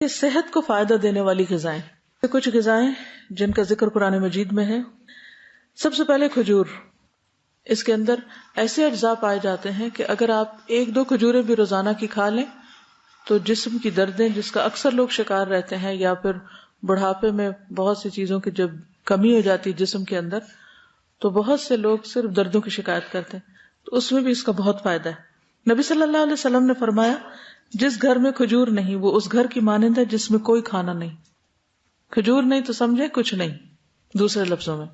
یہ صحت کو فائدہ دینے والی غذائیں، کچھ غذائیں جن کا ذکر قرآن مجید میں ہے. سب سے پہلے کھجور. اس کے اندر ایسے اجزاء پائے جاتے ہیں کہ اگر آپ 1-2 کھجوریں بھی روزانہ کی کھا لیں تو جسم کی دردیں، جس کا اکثر لوگ شکار رہتے ہیں، یا پھر بڑھاپے میں بہت سی چیزوں کی جب کمی ہو جاتی ہے جسم کے اندر، تو بہت سے لوگ صرف دردوں کی شکایت کرتے ہیں، تو اس میں بھی اس کا بہت فائدہ ہے. نبی صلی اللہ علیہ وسلم نے فرمایا جس گھر میں کھجور نہیں وہ اس گھر کی مانند ہے جس میں کوئی کھانا نہیں. کھجور نہیں تو سمجھے کچھ نہیں دوسرے لفظوں میں.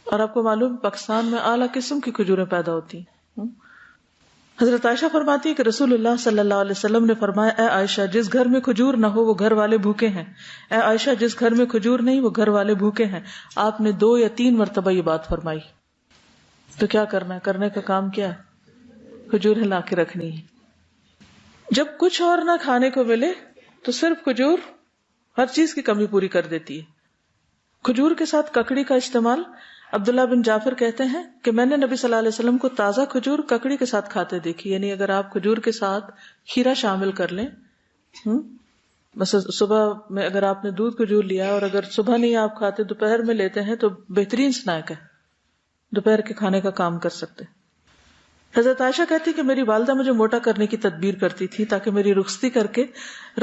اور آپ کو معلوم پاکستان میں اعلیٰ قسم کی کھجوریں پیدا ہوتی ہیں. حضرت عائشہ فرماتی ہے کہ رسول اللہ صلی اللہ علیہ وسلم نے فرمایا اے عائشہ جس گھر میں کھجور نہ ہو وہ گھر والے بھوکے ہیں. اے عائشہ جس گھر میں کھجور نہیں وہ گھر والے بھوکے ہیں. آپ نے 2 یا 3 مرتبہ یہ بات فرمائی. تو کیا کرنا ہے؟ کرنے کا کام کیا ہے؟ کھجوریں لا کے رکھنی ہے. جب کچھ اور نہ کھانے کو ملے تو صرف کھجور ہر چیز کی کمی پوری کر دیتی ہے. کھجور کے ساتھ ککڑی کا استعمال. عبداللہ بن جعفر کہتے ہیں کہ میں نے نبی صلی اللہ علیہ وسلم کو تازہ کھجور ککڑی کے ساتھ کھاتے دیکھی. یعنی اگر آپ کھجور کے ساتھ کھیرا شامل کر لیں، مثلا صبح میں اگر آپ نے دودھ کھجور لیا اور اگر صبح نہیں آپ کھاتے دوپہر میں لیتے ہیں تو بہترین سنیک ہے، دوپہر کے کھانے کا کام کر سکتے. حضرت عائشہ کہتی کہ میری والدہ مجھے موٹا کرنے کی تدبیر کرتی تھی تاکہ میری رخصتی کر کے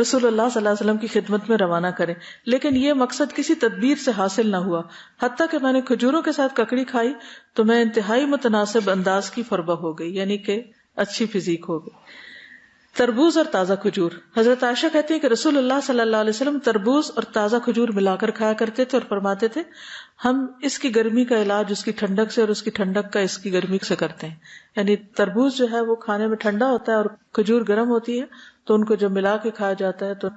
رسول اللہ صلی اللہ علیہ وسلم کی خدمت میں روانہ کرے، لیکن یہ مقصد کسی تدبیر سے حاصل نہ ہوا. حتیٰ کہ میں نے کھجوروں کے ساتھ ککڑی کھائی تو میں انتہائی متناسب انداز کی فربہ ہو گئی، یعنی کہ اچھی فزیک ہو گئی. تربوز اور تازہ کھجور. حضرت عائشہ کہتی ہے کہ رسول اللہ صلی اللہ علیہ وسلم تربوز اور تازہ کھجور ملا کر کھایا کرتے تھے اور فرماتے تھے ہم اس کی گرمی کا علاج اس کی ٹھنڈک سے اور اس کی ٹھنڈک کا اس کی گرمی سے کرتے ہیں. یعنی تربوز جو ہے وہ کھانے میں ٹھنڈا ہوتا ہے اور کھجور گرم ہوتی ہے، تو ان کو جب ملا کے کھایا جاتا ہے تو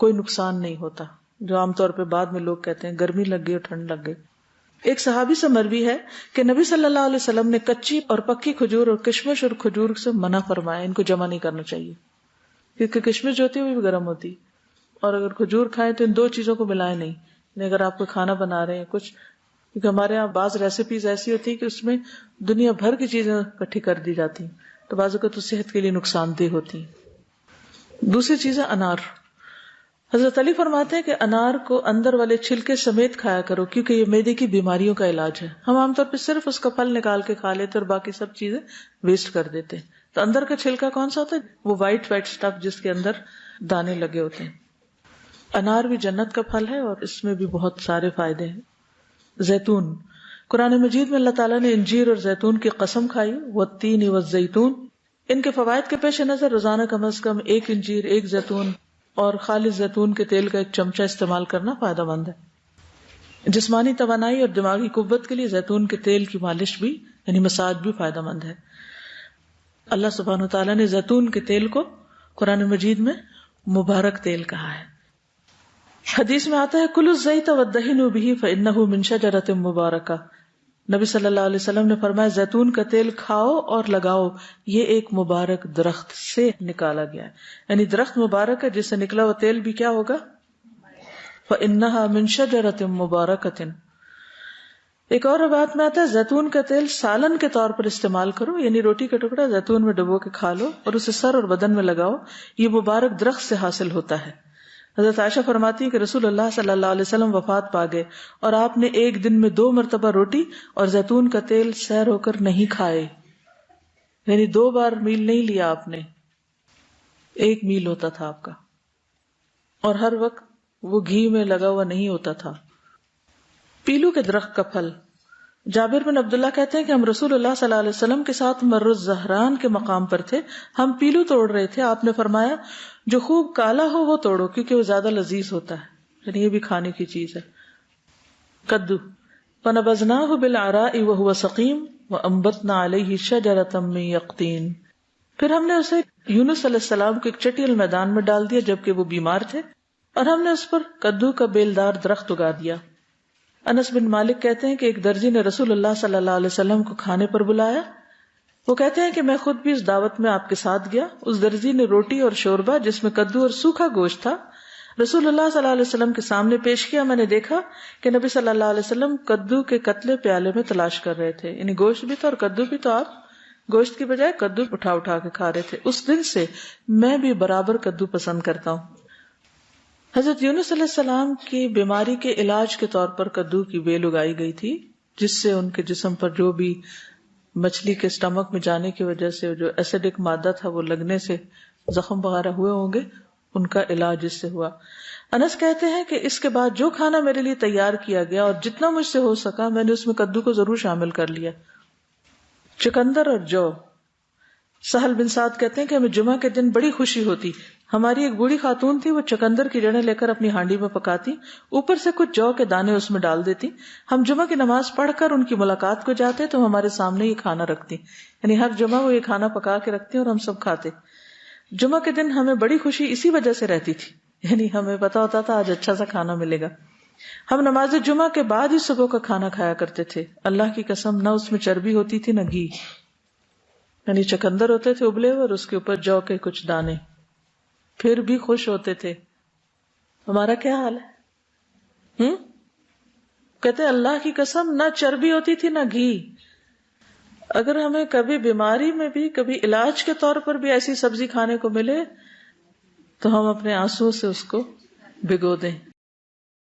کوئی نقصان نہیں ہوتا، جو عام طور پہ بعد میں لوگ کہتے ہیں گرمی لگ گئی اور ٹھنڈ لگ گئی. ایک صحابی سے مروی ہے کہ نبی صلی اللہ علیہ وسلم نے کچی اور پکی کھجور اور کشمش اور کھجور سے منع فرمایا، ان کو جمع نہیں کرنا چاہیے کیونکہ کشمش جو ہوتی ہے وہ بھی گرم ہوتی ہے، اور اگر کھجور کھائیں تو ان 2 چیزوں کو ملائیں نہیں. یعنی اگر آپ کو کھانا بنا رہے ہیں کچھ، کیونکہ ہمارے یہاں بعض ریسیپیز ایسی ہوتی ہے کہ اس میں دنیا بھر کی چیزیں اکٹھی کر دی جاتی ہیں تو بعض اوقات تو صحت کے لیے نقصان دہ ہوتی ہیں. دوسری چیز ہے انار. حضرت علی فرماتے ہیں کہ انار کو اندر والے چھلکے سمیت کھایا کرو کیونکہ یہ معدے کی بیماریوں کا علاج ہے. ہم عام طور پہ صرف اس کا پھل نکال کے کھا لیتے اور باقی سب چیزیں ویسٹ کر دیتے. تو اندر کا چھلکا کون سا ہوتا ہے؟ وہ وائٹ اسٹف جس کے اندر دانے لگے ہوتے ہیں. انار بھی جنت کا پھل ہے اور اس میں بھی بہت سارے فائدے ہیں. زیتون. قرآن مجید میں اللہ تعالیٰ نے انجیر اور زیتون کی قسم کھائی، والتین والزیتون. ان کے فوائد کے پیش نظر روزانہ کم از کم 1 انجیر، 1 زیتون اور خالص زیتون کے تیل کا 1 چمچہ استعمال کرنا فائدہ مند ہے. جسمانی توانائی اور دماغی قوت کے لیے زیتون کے تیل کی مالش بھی یعنی مساج بھی فائدہ مند ہے. اللہ سبحانہ وتعالیٰ نے زیتون کے تیل کو قرآن مجید میں مبارک تیل کہا ہے. حدیث میں آتا ہے کلوا الزیت وادہنوا بہ فانہ من شجرۃ مبارکہ. نبی صلی اللہ علیہ وسلم نے فرمایا زیتون کا تیل کھاؤ اور لگاؤ، یہ ایک مبارک درخت سے نکالا گیا ہے. یعنی درخت مبارک ہے جس سے نکلا ہوا تیل بھی کیا ہوگا؟ فانہا من شجرۃ مبارکۃ. ایک اور روایت میں آتا ہے زیتون کا تیل سالن کے طور پر استعمال کرو، یعنی روٹی کا ٹکڑا زیتون میں ڈبو کے کھا لو اور اسے سر اور بدن میں لگاؤ، یہ مبارک درخت سے حاصل ہوتا ہے. حضرت عائشہ فرماتی ہے کہ رسول اللہ صلی اللہ علیہ وسلم وفات پا گئے اور آپ نے ایک دن میں 2 مرتبہ روٹی اور زیتون کا تیل سیر ہو کر نہیں کھائے. یعنی 2 بار میل نہیں لیا آپ نے، 1 میل ہوتا تھا آپ کا، اور ہر وقت وہ گھی میں لگا ہوا نہیں ہوتا تھا. پیلو کے درخت کا پھل. جابر بن عبداللہ کہتے ہیں کہ ہم رسول اللہ صلی اللہ علیہ وسلم کے ساتھ مر الزہران کے مقام پر تھے، ہم پیلو توڑ رہے تھے. آپ نے فرمایا جو خوب کالا ہو وہ توڑو کیونکہ وہ زیادہ لذیذ ہوتا ہے، یعنی یہ بھی کھانے کی چیز ہے. کدو. فنبذناہ بالعراء وہو سقیم وانبتنا علیہ شجرۃ من یقطین. پھر ہم نے اسے یونس علیہ السلام کو ایک چٹیل میدان میں ڈال دیا جبکہ وہ بیمار تھے، اور ہم نے اس پر کدو کا بیلدار درخت اگا دیا. انس بن مالک کہتے ہیں کہ ایک درزی نے رسول اللہ صلی اللہ علیہ وسلم کو کھانے پر بلایا. وہ کہتے ہیں کہ میں خود بھی اس دعوت میں آپ کے ساتھ گیا. اس درزی نے روٹی اور شوربہ جس میں کدو اور سوکھا گوشت تھا رسول اللہ صلی اللہ علیہ وسلم کے سامنے پیش کیا. میں نے دیکھا کہ نبی صلی اللہ علیہ وسلم کدو کے قتلے پیالے میں تلاش کر رہے تھے، یعنی گوشت بھی تھا اور کدو بھی، تو آپ گوشت کی بجائے کدو اٹھا اٹھا کے کھا رہے تھے. اس دن سے میں بھی برابر کدو پسند کرتا ہوں. حضرت یونس علیہ السلام کی بیماری کے علاج کے طور پر کدو کی بیل اگائی گئی تھی، جس سے ان کے جسم پر جو بھی مچھلی کے اسٹمک میں جانے کی وجہ سے جو ایسیڈک مادہ تھا وہ لگنے سے زخم وغیرہ ہوئے ہوں گے، ان کا علاج اس سے ہوا۔ انس کہتے ہیں کہ اس کے بعد جو کھانا میرے لیے تیار کیا گیا اور جتنا مجھ سے ہو سکا میں نے اس میں کدو کو ضرور شامل کر لیا۔ چقندر اور جو۔ سہل بن سعد کہتے ہیں کہ ہمیں جمعہ کے دن بڑی خوشی ہوتی، ہماری ایک بوڑھی خاتون تھی، وہ چقندر کی جڑیں لے کر اپنی ہانڈی میں پکاتی، اوپر سے کچھ جو کے دانے اس میں ڈال دیتی، ہم جمعہ کی نماز پڑھ کر ان کی ملاقات کو جاتے تو ہمارے سامنے یہ کھانا رکھتی، یعنی ہر جمعہ وہ یہ کھانا پکا کے رکھتی اور ہم سب کھاتے۔ جمعہ کے دن ہمیں بڑی خوشی اسی وجہ سے رہتی تھی، یعنی ہمیں پتا ہوتا تھا آج اچھا سا کھانا ملے گا۔ ہم نماز جمعہ کے بعد ہی صبح کا کھانا کھایا کرتے تھے، اللہ کی قسم نہ اس میں چربی ہوتی تھی نہ گھی، یعنی چقندر ہوتے تھے ابلے ہوئے اور اس کے اوپر جو کے کچھ دانے، پھر بھی خوش ہوتے تھے۔ ہمارا کیا حال ہے؟ کہتے اللہ کی قسم نہ چربی ہوتی تھی نہ گھی۔ اگر ہمیں کبھی بیماری میں بھی کبھی علاج کے طور پر بھی ایسی سبزی کھانے کو ملے تو ہم اپنے آنسو سے اس کو بھگو دیں۔